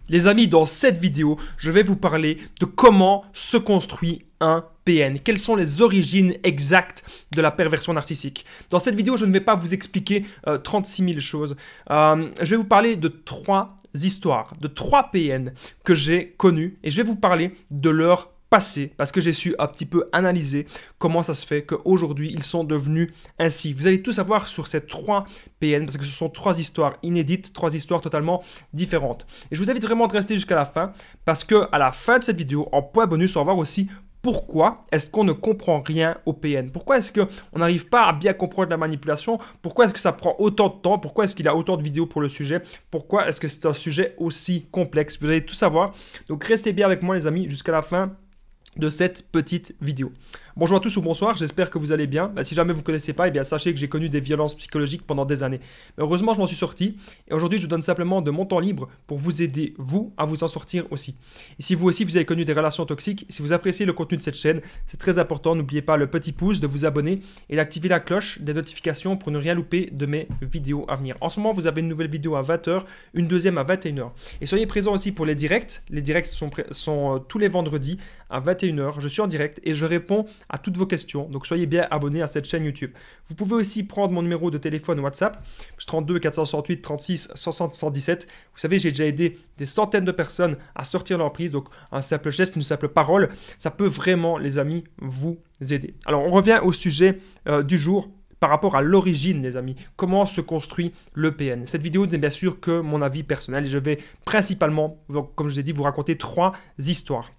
Les amis, dans cette vidéo, je vais vous parler de comment se construit un PN. Quelles sont les origines exactes de la perversion narcissique. Dans cette vidéo, je ne vais pas vous expliquer 36 000 choses. Je vais vous parler de 3 histoires, de 3 PN que j'ai connus et je vais vous parler de leur passé parce que j'ai su un petit peu analyser comment ça se fait qu'aujourd'hui ils sont devenus ainsi. Vous allez tout savoir sur ces 3 PN parce que ce sont 3 histoires inédites, 3 histoires totalement différentes. Et je vous invite vraiment de rester jusqu'à la fin parce que à la fin de cette vidéo, en point bonus, on va voir aussi pourquoi est-ce qu'on ne comprend rien au PN? Pourquoi est-ce qu'on n'arrive pas à bien comprendre la manipulation? Pourquoi est-ce que ça prend autant de temps? Pourquoi est-ce qu'il y a autant de vidéos pour le sujet? Pourquoi est-ce que c'est un sujet aussi complexe? Vous allez tout savoir. Donc restez bien avec moi les amis jusqu'à la fin de cette petite vidéo. Bonjour à tous ou bonsoir, j'espère que vous allez bien. Si jamais vous ne connaissez pas, sachez que j'ai connu des violences psychologiques pendant des années. Mais heureusement, je m'en suis sorti et aujourd'hui, je vous donne simplement de mon temps libre pour vous aider, vous, à vous en sortir aussi. Et si vous aussi, vous avez connu des relations toxiques, si vous appréciez le contenu de cette chaîne, c'est très important, n'oubliez pas le petit pouce, de vous abonner et d'activer la cloche des notifications pour ne rien louper de mes vidéos à venir. En ce moment, vous avez une nouvelle vidéo à 20h, une deuxième à 21h. Et soyez présents aussi pour les directs. Les directs sont tous les vendredis à 21h. Je suis en direct et je réponds à toutes vos questions. Donc soyez bien abonnés à cette chaîne YouTube. Vous pouvez aussi prendre mon numéro de téléphone WhatsApp, plus 32 468 36 60 117. Vous savez, j'ai déjà aidé des centaines de personnes à sortir de l'emprise. Donc un simple geste, une simple parole, ça peut vraiment, les amis, vous aider. Alors on revient au sujet du jour. Par rapport à l'origine, les amis, comment se construit le PN. Cette vidéo n'est bien sûr que mon avis personnel et je vais principalement, comme je vous ai dit, vous raconter 3 histoires.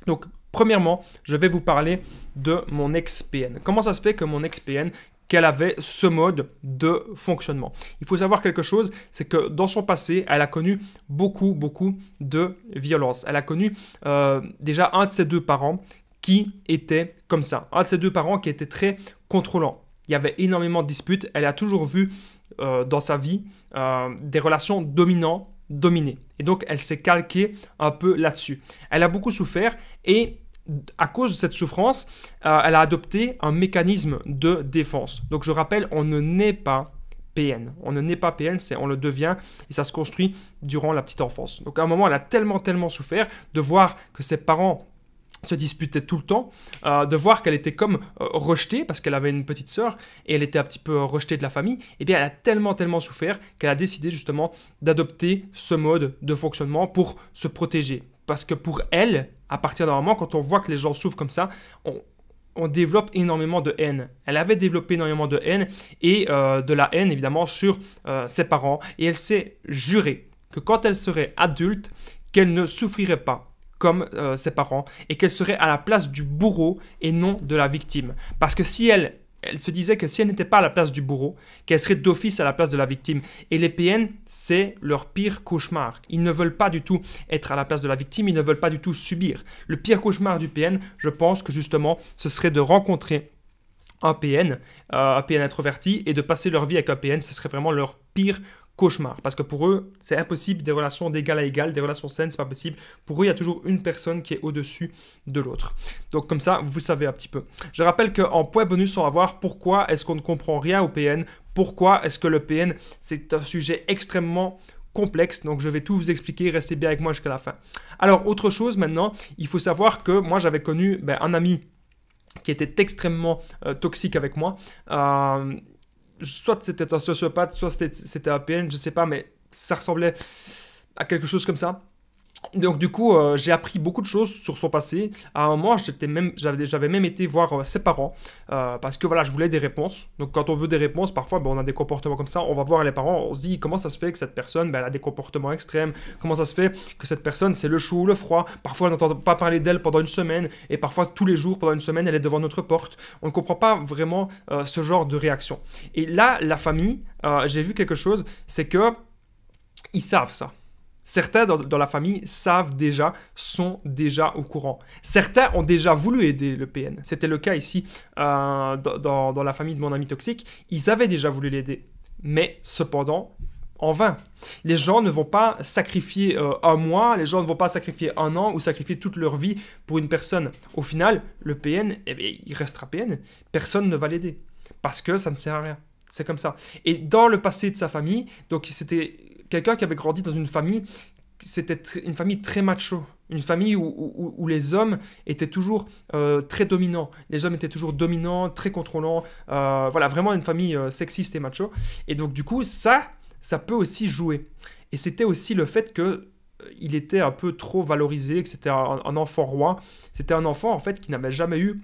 Donc, premièrement, je vais vous parler de mon ex-PN. Comment ça se fait que mon ex-PN, qu'elle avait ce mode de fonctionnement? Il faut savoir quelque chose, c'est que dans son passé, elle a connu beaucoup de violences. Elle a connu déjà un de ses 2 parents qui était comme ça. Un de ses 2 parents qui était très contrôlant. Il y avait énormément de disputes. Elle a toujours vu dans sa vie des relations dominées. Et donc, elle s'est calquée un peu là-dessus. Elle a beaucoup souffert et à cause de cette souffrance, elle a adopté un mécanisme de défense. Donc, je rappelle, on ne naît pas PN. On ne naît pas PN, on le devient et ça se construit durant la petite enfance. Donc, à un moment, elle a tellement souffert de voir que ses parents se disputait tout le temps, de voir qu'elle était comme rejetée parce qu'elle avait une petite sœur et elle était un petit peu rejetée de la famille. Et bien elle a tellement souffert qu'elle a décidé justement d'adopter ce mode de fonctionnement pour se protéger. Parce que pour elle, à partir d'un moment, quand on voit que les gens souffrent comme ça, on développe énormément de haine. Elle avait développé énormément de haine et de la haine évidemment sur ses parents. Et elle s'est jurée que quand elle serait adulte, qu'elle ne souffrirait pas comme ses parents et qu'elle serait à la place du bourreau et non de la victime. Parce que si elle se disait que si elle n'était pas à la place du bourreau, qu'elle serait d'office à la place de la victime. Et les PN, c'est leur pire cauchemar. Ils ne veulent pas du tout être à la place de la victime, ils ne veulent pas du tout subir. Le pire cauchemar du PN, je pense que justement, ce serait de rencontrer un PN introverti et de passer leur vie avec un PN, ce serait vraiment leur pire cauchemar. Parce que pour eux, c'est impossible des relations d'égal à égal, des relations saines, c'est pas possible. Pour eux, il y a toujours une personne qui est au-dessus de l'autre. Donc comme ça, vous savez un petit peu. Je rappelle qu'en point bonus, on va voir pourquoi est-ce qu'on ne comprend rien au PN, pourquoi est-ce que le PN, c'est un sujet extrêmement complexe, donc je vais tout vous expliquer, restez bien avec moi jusqu'à la fin. Alors, autre chose maintenant, il faut savoir que moi, j'avais connu un ami qui était extrêmement toxique avec moi. Soit c'était un sociopathe, soit c'était un PN, je sais pas, mais ça ressemblait à quelque chose comme ça. Donc du coup, j'ai appris beaucoup de choses sur son passé. À un moment, j'avais même été voir ses parents parce que voilà, je voulais des réponses. Donc quand on veut des réponses, parfois on a des comportements comme ça. On va voir les parents, on se dit comment ça se fait que cette personne elle a des comportements extrêmes. Comment ça se fait que cette personne c'est le chaud ou le froid. Parfois on n'entend pas parler d'elle pendant une semaine et parfois tous les jours pendant une semaine elle est devant notre porte. On ne comprend pas vraiment ce genre de réaction. Et là, la famille, j'ai vu quelque chose, c'est que ils savent ça. Certains dans la famille savent déjà, sont déjà au courant. Certains ont déjà voulu aider le PN. C'était le cas ici dans la famille de mon ami toxique. Ils avaient déjà voulu l'aider. Mais cependant, en vain. Les gens ne vont pas sacrifier un mois, les gens ne vont pas sacrifier un an ou sacrifier toute leur vie pour une personne. Au final, le PN, il restera PN. Personne ne va l'aider. Parce que ça ne sert à rien. C'est comme ça. Et dans le passé de sa famille, donc c'était quelqu'un qui avait grandi dans une famille c'était une famille très macho. Une famille où les hommes étaient toujours très dominants. Les hommes étaient toujours dominants, très contrôlants. Voilà, vraiment une famille sexiste et macho. Et donc, du coup, ça peut aussi jouer. Et c'était aussi le fait qu'il était un peu trop valorisé, que c'était un enfant roi. C'était un enfant, en fait, qui n'avait jamais eu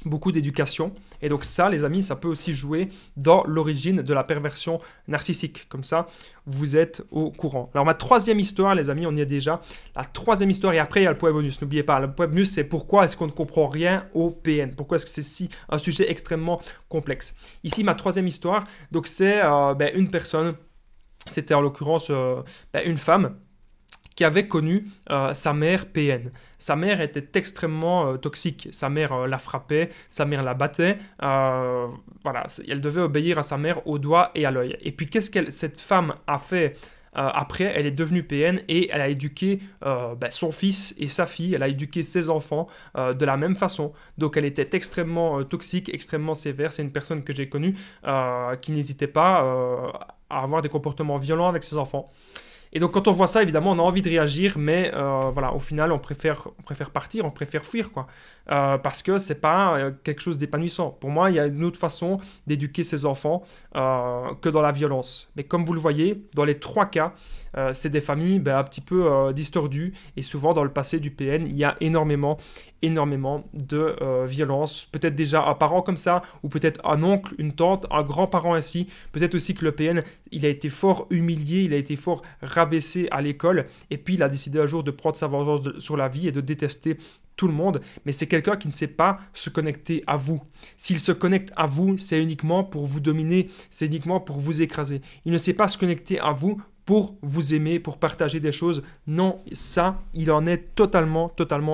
beaucoup d'éducation. Et donc ça, les amis, ça peut aussi jouer dans l'origine de la perversion narcissique. Comme ça, vous êtes au courant. Alors ma troisième histoire, les amis, on y est déjà. La troisième histoire, et après il y a le point bonus. N'oubliez pas, le point bonus, c'est pourquoi est-ce qu'on ne comprend rien au PN. Pourquoi est-ce que c'est un sujet extrêmement complexe. Ici, ma troisième histoire, donc c'est une personne, c'était en l'occurrence une femme, qui avait connu sa mère PN. Sa mère était extrêmement toxique. Sa mère la frappait, sa mère la battait. Voilà, elle devait obéir à sa mère au doigt et à l'œil. Et puis, qu'est-ce que cette femme a fait après? Elle est devenue PN et elle a éduqué son fils et sa fille. Elle a éduqué ses enfants de la même façon. Donc, elle était extrêmement toxique, extrêmement sévère. C'est une personne que j'ai connue qui n'hésitait pas à avoir des comportements violents avec ses enfants. Et donc quand on voit ça, évidemment, on a envie de réagir, mais voilà, au final, on préfère partir, on préfère fuir, quoi. Parce que c'est pas quelque chose d'épanouissant. Pour moi, il y a une autre façon d'éduquer ses enfants que dans la violence. Mais comme vous le voyez, dans les trois cas, c'est des familles un petit peu distordues. Et souvent, dans le passé du PN, il y a énormément de violence. Peut-être déjà un parent comme ça, ou peut-être un oncle, une tante, un grand-parent ainsi. Peut-être aussi que le PN, il a été fort humilié, il a été fort rabaissé à l'école. Et puis, il a décidé un jour de prendre sa vengeance sur la vie et de détester tout le monde, mais c'est quelqu'un qui ne sait pas se connecter à vous. S'il se connecte à vous, c'est uniquement pour vous dominer, c'est uniquement pour vous écraser. Il ne sait pas se connecter à vous pour vous aimer, pour partager des choses. Non, ça, il en est totalement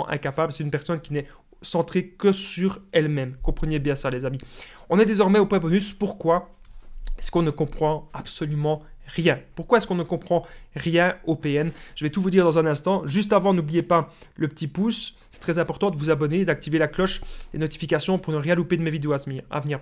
incapable. C'est une personne qui n'est centrée que sur elle-même. Comprenez bien ça, les amis. On est désormais au point bonus. Pourquoi est-ce qu'on ne comprend absolument rien? Pourquoi est-ce qu'on ne comprend rien au PN? Je vais tout vous dire dans un instant. Juste avant, n'oubliez pas le petit pouce. C'est très important de vous abonner et d'activer la cloche des notifications pour ne rien louper de mes vidéos à venir.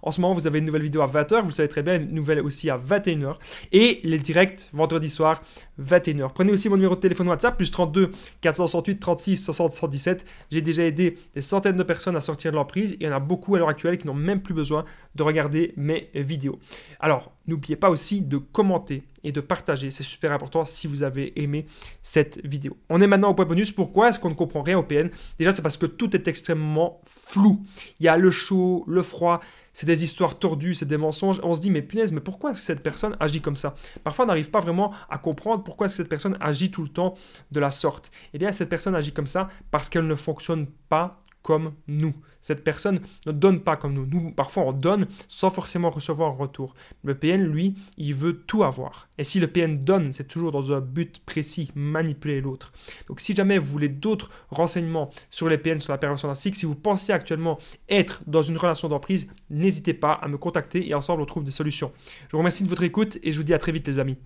En ce moment, vous avez une nouvelle vidéo à 20h. Vous le savez très bien, une nouvelle aussi à 21h. Et les directs vendredi soir, 21h. Prenez aussi mon numéro de téléphone WhatsApp, plus 32 468 36 60 117. J'ai déjà aidé des centaines de personnes à sortir de l'emprise. Et il y en a beaucoup à l'heure actuelle qui n'ont même plus besoin de regarder mes vidéos. Alors, n'oubliez pas aussi de commenter et de partager. C'est super important si vous avez aimé cette vidéo. On est maintenant au point bonus. Pourquoi est-ce qu'on ne comprend rien au PN? Déjà, c'est parce que tout est extrêmement flou. Il y a le chaud, le froid, c'est des histoires tordues, c'est des mensonges. On se dit, mais punaise, mais pourquoi est-ce que cette personne agit comme ça? Parfois, on n'arrive pas vraiment à comprendre pourquoi est-ce que cette personne agit tout le temps de la sorte. Eh bien, cette personne agit comme ça parce qu'elle ne fonctionne pas comme nous. Cette personne ne donne pas comme nous. Nous, parfois, on donne sans forcément recevoir en retour. Le PN, lui, il veut tout avoir. Et si le PN donne, c'est toujours dans un but précis, manipuler l'autre. Donc, si jamais vous voulez d'autres renseignements sur les PN, sur la perversion narcissique, si vous pensez actuellement être dans une relation d'emprise, n'hésitez pas à me contacter et ensemble, on trouve des solutions. Je vous remercie de votre écoute et je vous dis à très vite, les amis.